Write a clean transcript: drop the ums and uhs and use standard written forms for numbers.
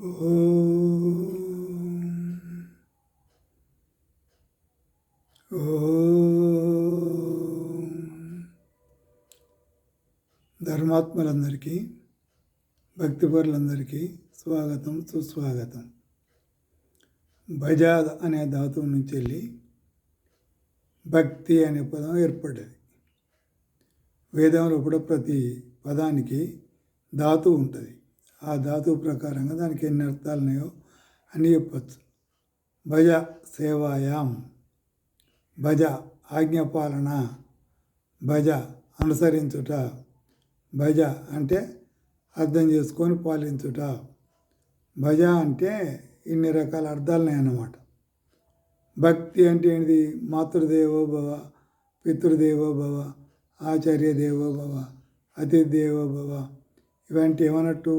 ఓం ఓం ధర్మాత్మలందరికీ భక్తిపరులందరికీ స్వాగతం సుస్వాగతం. భజ అనే ధాతువు నుంచి వెళ్ళి భక్తి అనే పదం ఏర్పడ్డది. వేదంలో కూడా ప్రతి పదానికి ధాతువు ఉంటుంది. ఆ ధాతువు ప్రకారంగా దానికి ఎన్ని అర్థాలు ఉన్నాయో అని చెప్పచ్చు. భజ సేవాయాం, భజ ఆజ్ఞపాలన, భజ అనుసరించుట, భజ అంటే అర్థం చేసుకొని పాలించుట, భజ అంటే ఇన్ని రకాల అర్థాలు ఉన్నాయన్నమాట. భక్తి అంటే ఏంటిది? మాతృదేవో భవ, పితృదేవో భవ, ఆచార్య దేవో భవ, అతిథి దేవో భవ, ఇవంటి ఏమన్నట్టు